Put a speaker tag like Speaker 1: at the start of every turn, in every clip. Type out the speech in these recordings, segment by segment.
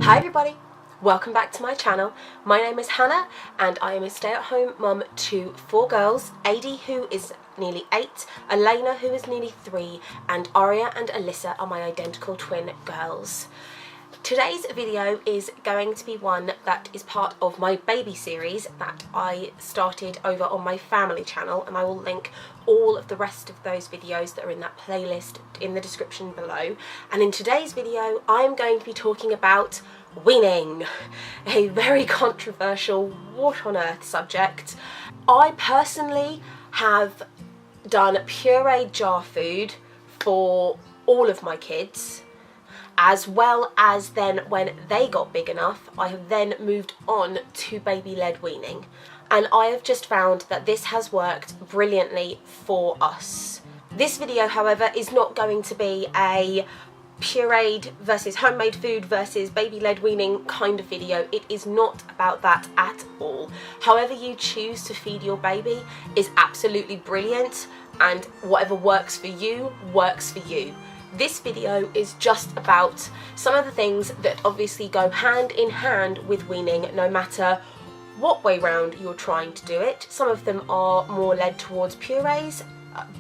Speaker 1: Hi everybody, welcome back to my channel. My name is Hannah and I am a stay-at-home mum to 4 girls, Adi who is nearly 8, Elena who is nearly 3 and Aria and Alyssa are my identical twin girls. Today's video is going to be one that is part of my baby series that I started over on my family channel, and I will link all of the rest of those videos that are in that playlist in the description below. And in today's video I'm going to be talking about weaning, a very controversial what on earth subject. I personally have done pureed jar food for all of my kids, as well as then when they got big enough I have then moved on to baby-led weaning, and I have just found that this has worked brilliantly for us. This video however is not going to be a pureed versus homemade food versus baby-led weaning kind of video. It is not about that at all. However you choose to feed your baby is absolutely brilliant, and whatever works for you works for you. This video is just about some of the things that obviously go hand in hand with weaning, no matter what way round you're trying to do it. Some of them are more led towards purees,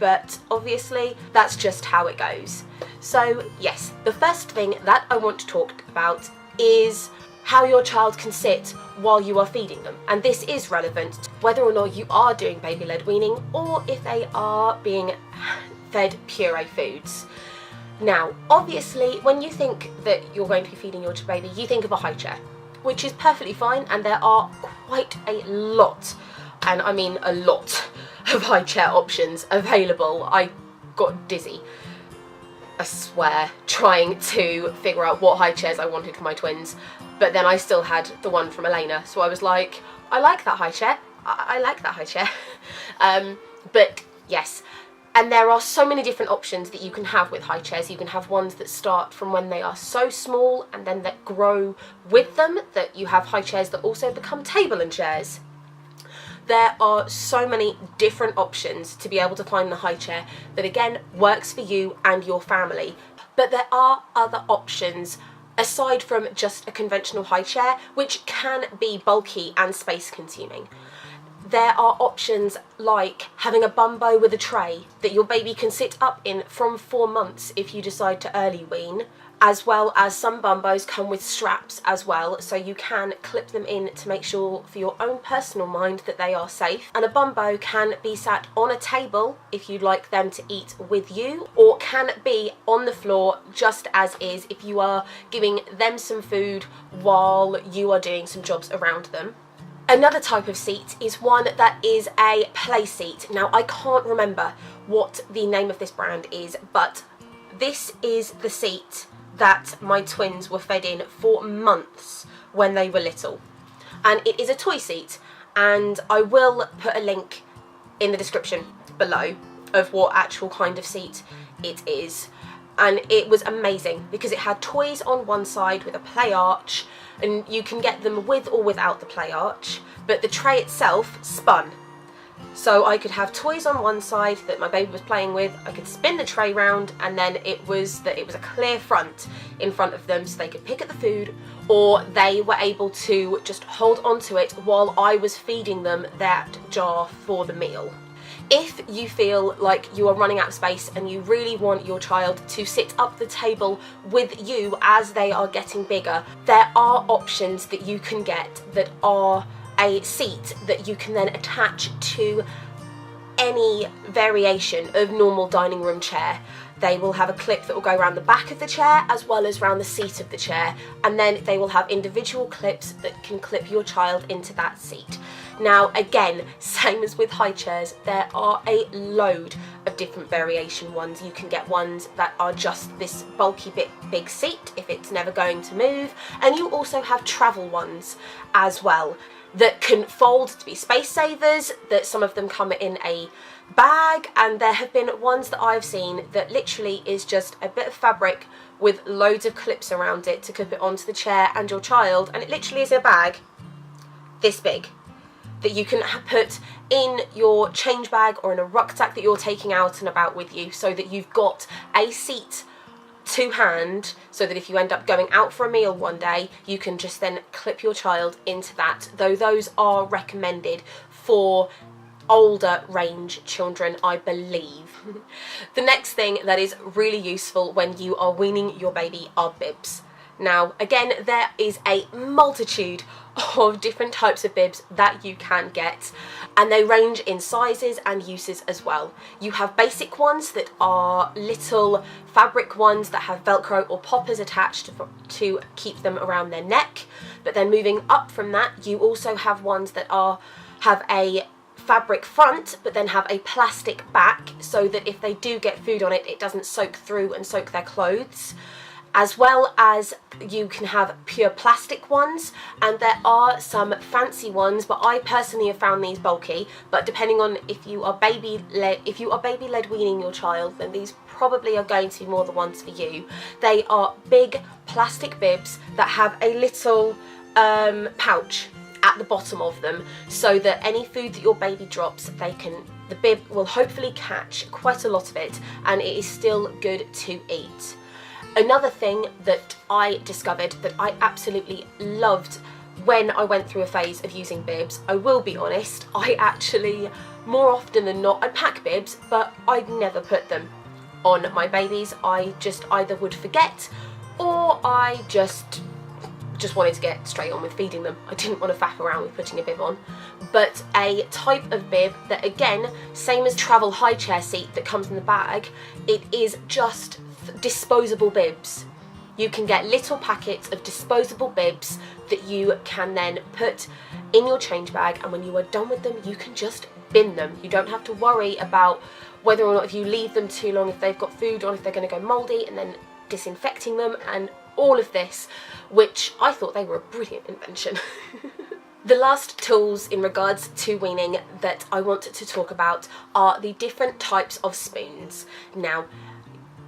Speaker 1: but obviously that's just how it goes. So yes, the first thing that I want to talk about is how your child can sit while you are feeding them, and this is relevant to whether or not you are doing baby-led weaning or if they are being fed puree foods. Now, obviously, when you think that you're going to be feeding your baby, you think of a high chair, which is perfectly fine, and there are quite a lot, and I mean a lot, of high chair options available. I got dizzy, I swear, trying to figure out what high chairs I wanted for my twins, but then I still had the one from Elena, so I was like, I like that high chair, I like that high chair. But yes. And there are so many different options that you can have with high chairs. You can have ones that start from when they are so small and then that grow with them, that you have high chairs that also become table and chairs. There are so many different options to be able to find the high chair that again works for you and your family. But there are other options aside from just a conventional high chair, which can be bulky and space consuming. There are options like having a bumbo with a tray that your baby can sit up in from 4 months if you decide to early wean, as well as some bumbos come with straps as well, so you can clip them in to make sure for your own personal mind that they are safe. And a bumbo can be sat on a table if you'd like them to eat with you, or can be on the floor just as is if you are giving them some food while you are doing some jobs around them. Another type of seat is one that is a play seat. Now, I can't remember what the name of this brand is, but this is the seat that my twins were fed in for months when they were little. And it is a toy seat, and I will put a link in the description below of what actual kind of seat it is. And it was amazing because it had toys on one side with a play arch, and you can get them with or without the play arch, but the tray itself spun. So I could have toys on one side that my baby was playing with, I could spin the tray round, and then it was a clear front in front of them so they could pick at the food, or they were able to just hold onto it while I was feeding them that jar for the meal. If you feel like you are running out of space and you really want your child to sit up the table with you as they are getting bigger, there are options that you can get that are a seat that you can then attach to any variation of normal dining room chair. They will have a clip that will go around the back of the chair as well as around the seat of the chair, and then they will have individual clips that can clip your child into that seat. Now again, same as with high chairs, there are a load of different variation ones. You can get ones that are just this bulky big seat if it's never going to move, and you also have travel ones as well that can fold to be space savers, that some of them come in a bag, and there have been ones that I've seen that literally is just a bit of fabric with loads of clips around it to clip it onto the chair and your child, and it literally is a bag this big that you can put in your change bag or in a rucksack that you're taking out and about with you, so that you've got a seat to hand, so that if you end up going out for a meal one day, you can just then clip your child into that, though those are recommended for older range children, I believe. The next thing that is really useful when you are weaning your baby are bibs. Now, again, there is a multitude of different types of bibs that you can get, and they range in sizes and uses as well. You have basic ones that are little fabric ones that have Velcro or poppers attached to keep them around their neck, but then moving up from that, you also have ones that have a fabric front but then have a plastic back, so that if they do get food on it, it doesn't soak through and soak their clothes. As well as you can have pure plastic ones, and there are some fancy ones, but I personally have found these bulky. But depending on if you are baby-led weaning your child, then these probably are going to be more the ones for you. They are big plastic bibs that have a little pouch at the bottom of them, so that any food that your baby drops, the bib will hopefully catch quite a lot of it, and it is still good to eat. Another thing that I discovered that I absolutely loved when I went through a phase of using bibs, I will be honest, I actually, more often than not, I pack bibs, but I'd never put them on my babies. I just either would forget, or I just wanted to get straight on with feeding them. I didn't want to faff around with putting a bib on. But a type of bib that, again, same as travel high chair seat that comes in the bag, it is just disposable bibs. You can get little packets of disposable bibs that you can then put in your change bag, and when you are done with them, you can just bin them. You don't have to worry about whether or not, if you leave them too long, if they've got food on, if they're going to go mouldy, and then disinfecting them and all of this, which I thought they were a brilliant invention. The last tools in regards to weaning that I want to talk about are the different types of spoons. Now,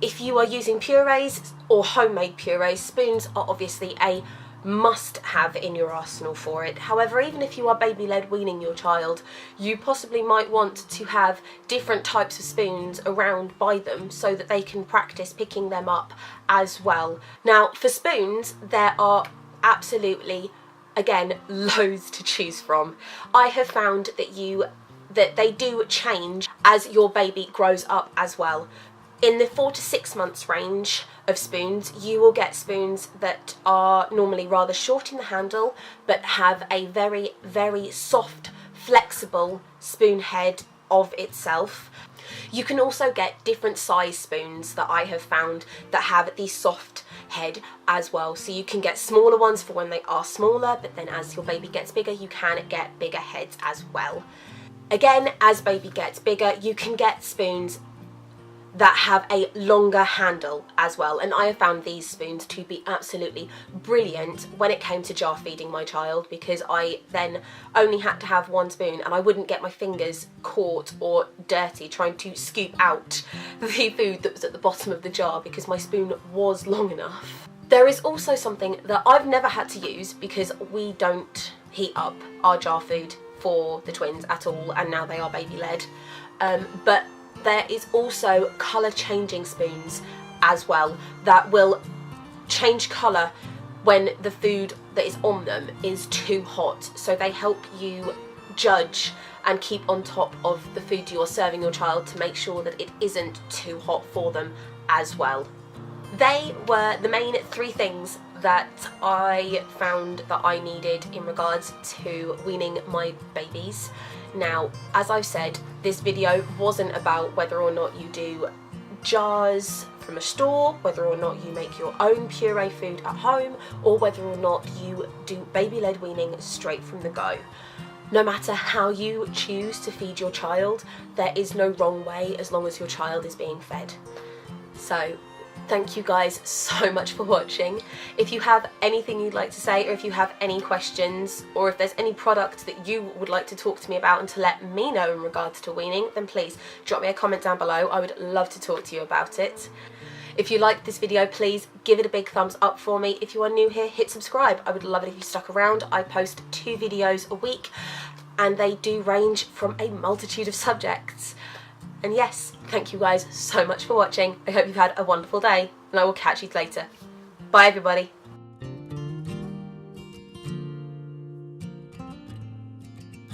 Speaker 1: if you are using purees or homemade purees, spoons are obviously a must-have in your arsenal for it. However, even if you are baby-led weaning your child, you possibly might want to have different types of spoons around by them, so that they can practice picking them up as well. Now, for spoons, there are absolutely, again, loads to choose from. I have found that they do change as your baby grows up as well. In the 4 to 6 months range of spoons, you will get spoons that are normally rather short in the handle, but have a very, very soft, flexible spoon head of itself. You can also get different size spoons that I have found that have the soft head as well. So you can get smaller ones for when they are smaller, but then as your baby gets bigger, you can get bigger heads as well. Again, as baby gets bigger, you can get spoons that have a longer handle as well, and I have found these spoons to be absolutely brilliant when it came to jar feeding my child, because I then only had to have one spoon and I wouldn't get my fingers caught or dirty trying to scoop out the food that was at the bottom of the jar, because my spoon was long enough. There is also something that I've never had to use, because we don't heat up our jar food for the twins at all, and now they are baby led, but there is also colour changing spoons as well that will change colour when the food that is on them is too hot. So they help you judge and keep on top of the food you're serving your child to make sure that it isn't too hot for them as well. They were the main 3 things that I found that I needed in regards to weaning my babies. Now, as I've said, this video wasn't about whether or not you do jars from a store, whether or not you make your own puree food at home, or whether or not you do baby-led weaning straight from the go. No matter how you choose to feed your child, there is no wrong way as long as your child is being fed. So, thank you guys so much for watching. If you have anything you'd like to say, or if you have any questions, or if there's any product that you would like to talk to me about and to let me know in regards to weaning, then please drop me a comment down below. I would love to talk to you about it. If you liked this video, please give it a big thumbs up for me. If you are new here, hit subscribe. I would love it if you stuck around. I post 2 videos a week, and they do range from a multitude of subjects. And yes, thank you guys so much for watching. I hope you've had a wonderful day, and I will catch you later. Bye everybody.